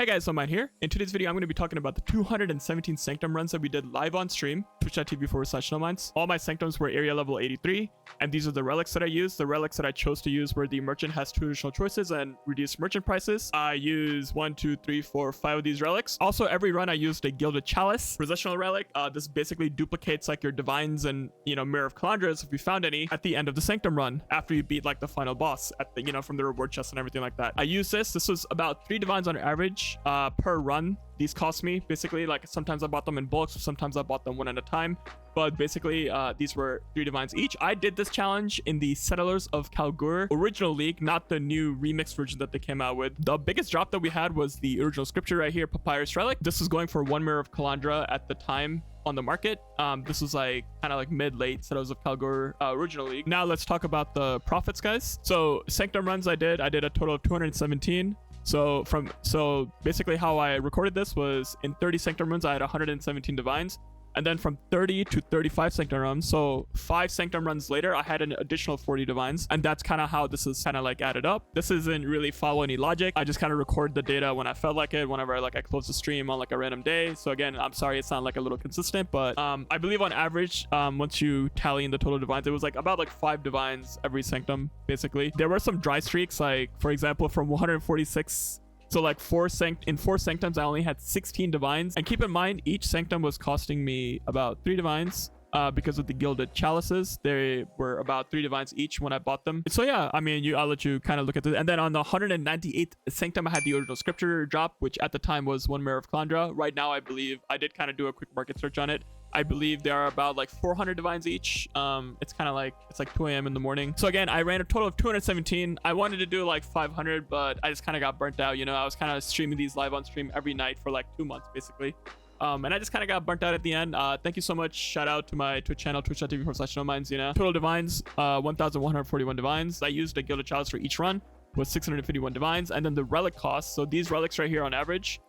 guys, so Mine here. In today's video, I'm going to be talking about the 217 Sanctum runs that we did live on stream, twitch.tv/nomines. All my Sanctums were area level 83, and these are the relics that I used. The relics that I chose to use were the merchant has 2 additional choices and reduced merchant prices. I use 1, 2, 3, 4, 5 of these relics. Also, every run I used a gilded chalice positional relic. This basically duplicates like your divines and mirror of Calandras if you found any at the end of the Sanctum run after you beat like the final boss at the from the reward chest and everything like that. I used this. This was about 3 divines on average per run. These cost me basically, like, sometimes I bought them in bulk, sometimes I bought them one at a time, but basically these were 3 divines each. I did this challenge in the Settlers of Kalguur original league, not the new remix version that they came out with. The biggest drop that we had was the original scripture right here, Papyrus Relic. This was going for 1 mirror of Calandra at the time on the market. This was like kind of like mid-late Settlers of Kalguur original league. Now let's talk about the profits, guys. So Sanctum runs I did a total of 217. So basically how I recorded this was in 30 Sanctum runs I had 117 divines, and then from 30 to 35 Sanctum runs, so 5 Sanctum runs later, I had an additional 40 divines, and that's kind of how this is kind of like added up. This isn't really follow any logic. I just kind of record the data when I felt like it, whenever I close the stream on like a random day. So again, I'm sorry it's not like a little consistent, but I believe on average, once you tally in the total divines, it was like about like 5 divines every Sanctum basically. There were some dry streaks, like for example from 146. So like 4 Sanctums, I only had 16 divines. And keep in mind, each Sanctum was costing me about 3 divines because of the gilded chalices. They were about 3 divines each when I bought them. So yeah, I mean, I'll let you kind of look at this. And then on the 198th Sanctum, I had the original scripture drop, which at the time was 1 mirror of Calandra. Right now, I believe, I did kind of do a quick market search on it. I believe there are about like 400 divines each. It's kind of like, it's like 2 a.m. in the morning. So again, I ran a total of 217. I wanted to do like 500, but I just kind of got burnt out. I was kind of streaming these live on stream every night for like 2 months basically. And I just kind of got burnt out at the end. Thank you so much. Shout out to my Twitch channel, twitch.tv/nomines. Total divines, 1,141 divines. I used a gilded chalice for each run, was 651 divines. And then the relic cost. So these relics right here on average,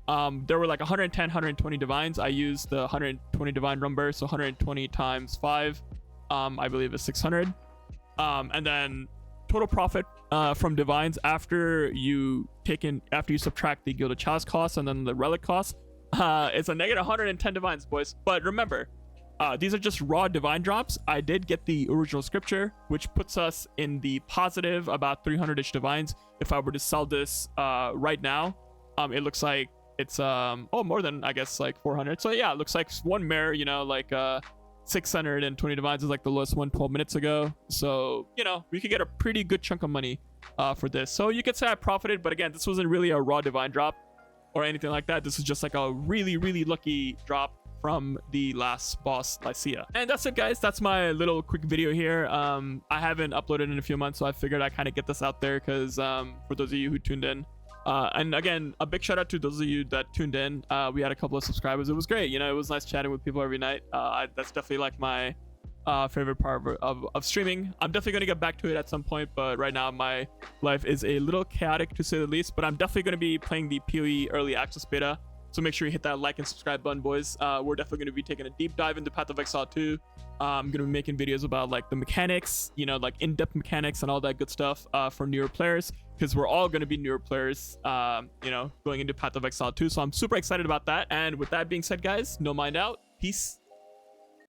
there were like 110, 120 divines. I used the 120 divine number, so 120 times 5, I believe is 600. And then total profit from divines after you subtract the gilded chalice cost and then the relic cost, it's a negative 110 divines, boys. But remember, these are just raw divine drops. I did get the original scripture, which puts us in the positive about 300-ish divines. If I were to sell this right now, it looks like it's more than, I guess, like 400. So yeah, it looks like 1 mirror, like 620 divines is like the lowest one 12 minutes ago. So we could get a pretty good chunk of money for this. So you could say I profited, but again, this wasn't really a raw divine drop or anything like that. This is just like a really lucky drop from the last boss, Lycia. And that's it, guys. That's my little quick video here. I haven't uploaded in a few months, so I figured I'd kind of get this out there because for those of you who tuned in, and again, a big shout out to those of you that tuned in. We had a couple of subscribers. It was great. It was nice chatting with people every night. That's definitely like my favorite part of streaming. I'm definitely going to get back to it at some point, but right now my life is a little chaotic to say the least. But I'm definitely going to be playing the PoE early access beta, so make sure you hit that like and subscribe button, boys. We're definitely going to be taking a deep dive into pathofExile 2. I'm going to be making videos about like the mechanics, like in-depth mechanics and all that good stuff for newer players, because we're all going to be newer players, going into pathofExile 2. So I'm super excited about that. And with that being said, guys, no mind out. Peace.